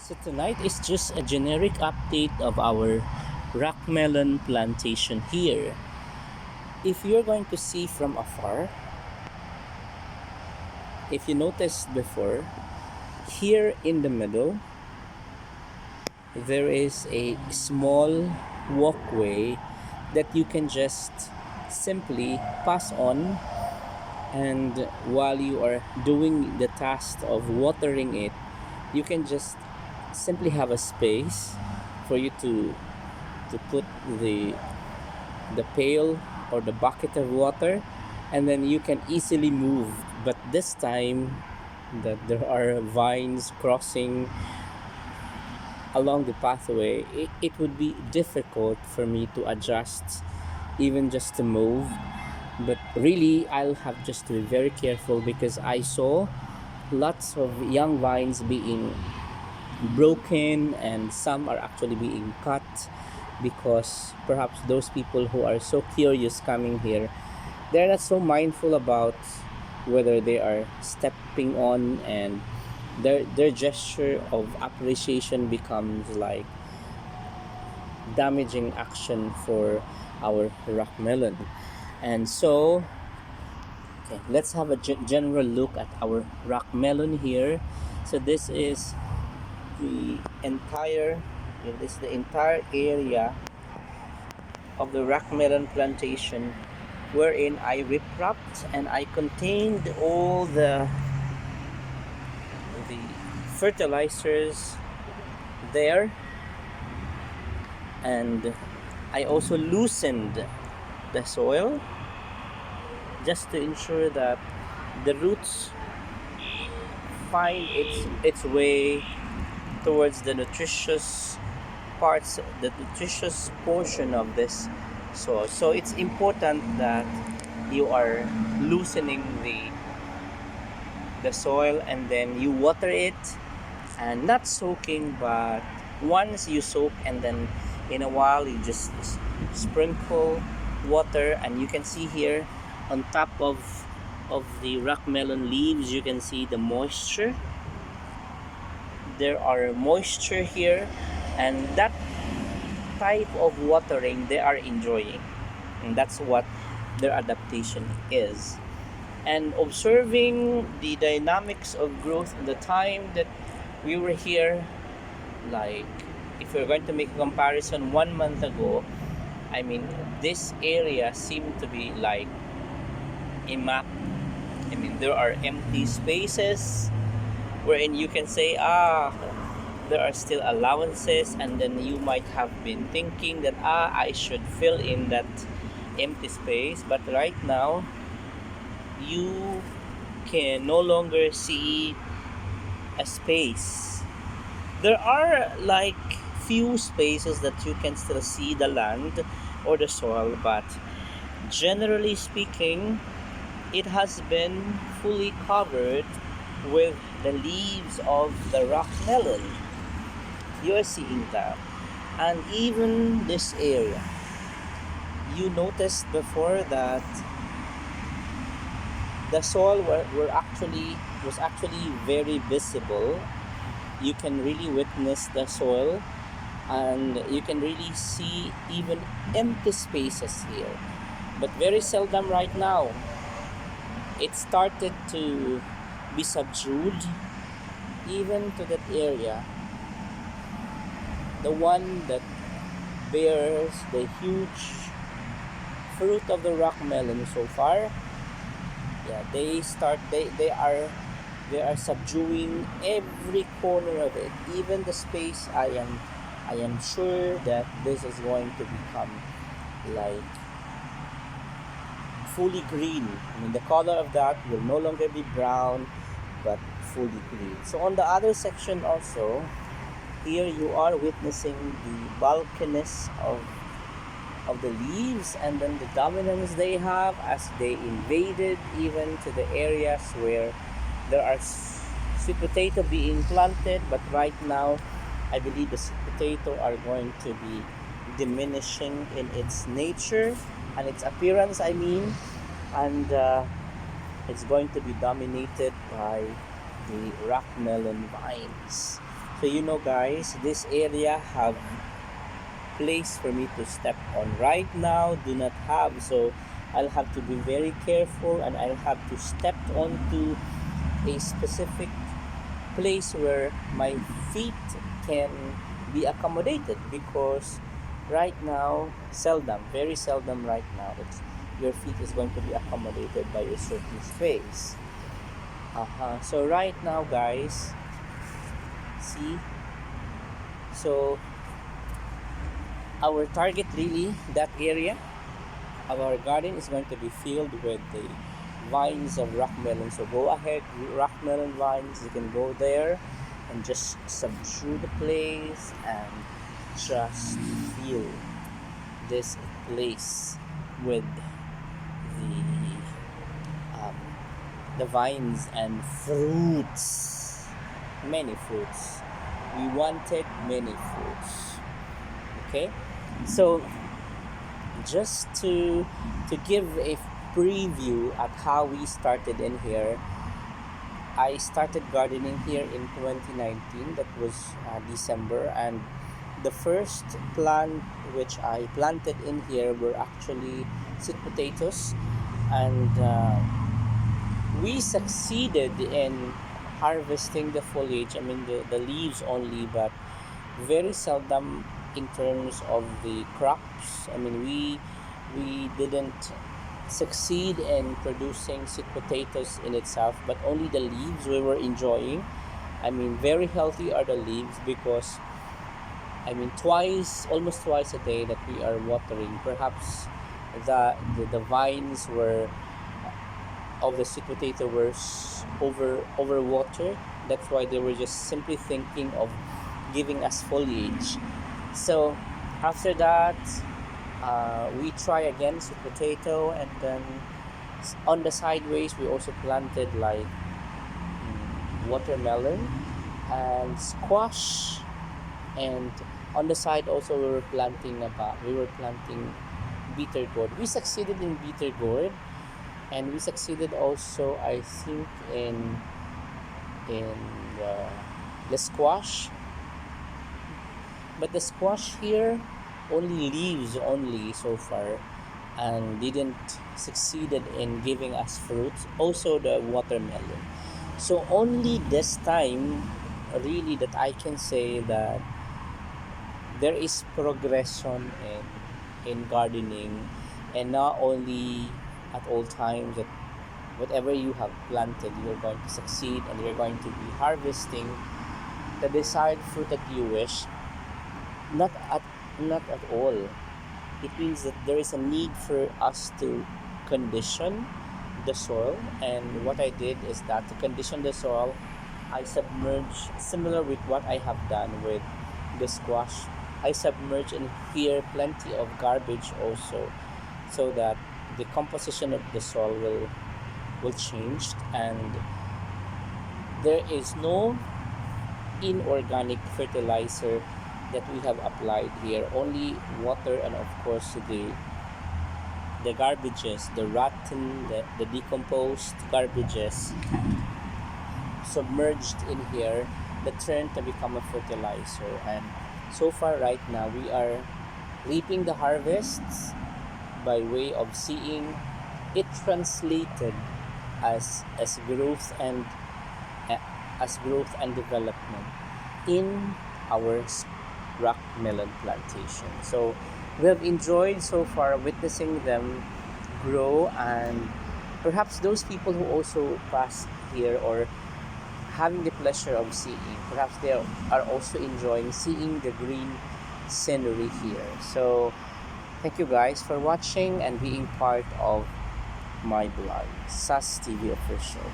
So tonight is just a generic update of our rock melon plantation here. If you're going to see from afar, if you noticed before, here in the middle, there is a small walkway that you can just simply pass on, and while you are doing the task of watering it, you can just simply have a space for you to put the the pail or the bucket of water, and then you can easily move. But this time that there are vines crossing along the pathway, it would be difficult for me to adjust, even just to move. But really, I'll have just to be very careful because I saw lots of young vines being broken, and some are actually being cut because perhaps those people who are so curious coming here, they're not so mindful about whether they are stepping on, and their gesture of appreciation becomes like damaging action for our rock melon. And so, okay, let's have a general look at our rock melon here. So the entire this is the entire area of the rock melon plantation, wherein I repropped and I contained all the fertilizers there, and I also loosened the soil just to ensure that the roots find its way towards the nutritious portion of this soil. So it's important that you are loosening the soil, and then you water it, and not soaking, but once you soak, and then in a while you just sprinkle water. And you can see here on top of the rock melon leaves, you can see the moisture. There are moisture here, and that type of watering they are enjoying, and that's what their adaptation is. And observing the dynamics of growth in the time that we were here, like if we're going to make a comparison 1 month ago, I mean, this area seemed to be like a map. I mean, there are empty spaces wherein you can say, there are still allowances, and then you might have been thinking that, I should fill in that empty space. But right now, you can no longer see a space. There are like few spaces that you can still see the land or the soil, but generally speaking, it has been fully covered with the leaves of the rock melon. You are seeing that. And even this area, you noticed before that the soil was actually very visible. You can really witness the soil, and you can really see even empty spaces here. But very seldom right now. It started to be subdued even to that area, the one that bears the huge fruit of the rock melon so far. Yeah, they are subduing every corner of it, even the space. I am sure that this is going to become like fully green. I mean, the color of that will no longer be brown, but fully green. So on the other section also, here you are witnessing the bulkiness of the leaves, and then the dominance they have as they invaded even to the areas where there are sweet potato being planted. But right now, I believe the sweet potato are going to be diminishing in its nature and its appearance, and it's going to be dominated by the rock melon vines. So guys, this area have place for me to step on. Right now do not have, so I'll have to be very careful, and I'll have to step onto a specific place where my feet can be accommodated, because right now very seldom right now that your feet is going to be accommodated by a certain space. So right now guys, see, so our target, really, that area of our garden is going to be filled with the vines of rock melon. So go ahead, rock melon vines, you can go there and just subdue the place and just fill this place with um, the vines and fruits, many fruits. We wanted many fruits. Okay, so just to give a preview at how we started in here. I started gardening here in 2019. That was December, and the first plant which I planted in here were actually sweet potatoes, and we succeeded in harvesting the foliage, I mean the leaves only, but very seldom in terms of the crops. I mean we didn't succeed in producing sweet potatoes in itself, but only the leaves we were enjoying. I mean, very healthy are the leaves, because I mean almost twice a day that we are watering. Perhaps the vines were of the sweet potato were over watered. That's why they were just simply thinking of giving us foliage. So after that, we try again sweet potato, and then on the sideways we also planted like watermelon and squash, and on the side also we were planting bitter gourd. We succeeded in bitter gourd, and we succeeded also, I think, in the squash. But the squash here only leaves only so far, and didn't succeeded in giving us fruits. Also the watermelon. So only this time really that I can say that there is progression in gardening, and not only at all times that whatever you have planted you're going to succeed and you're going to be harvesting the desired fruit that you wish. Not at all. It means that there is a need for us to condition the soil, and what I did is that to condition the soil, I submerge, similar with what I have done with the squash. I submerge in here plenty of garbage also, so that the composition of the soil will change, and there is no inorganic fertilizer that we have applied here. Only water, and of course the garbages, the rotten, the decomposed garbages submerged in here that turn to become a fertilizer. And so far right now we are reaping the harvests by way of seeing it translated as growth and development in our rock melon plantation. So we have enjoyed so far witnessing them grow, and perhaps those people who also pass here or having the pleasure of seeing, perhaps they are also enjoying seeing the green scenery here. So thank you guys for watching and being part of my blog, SAS TV Official.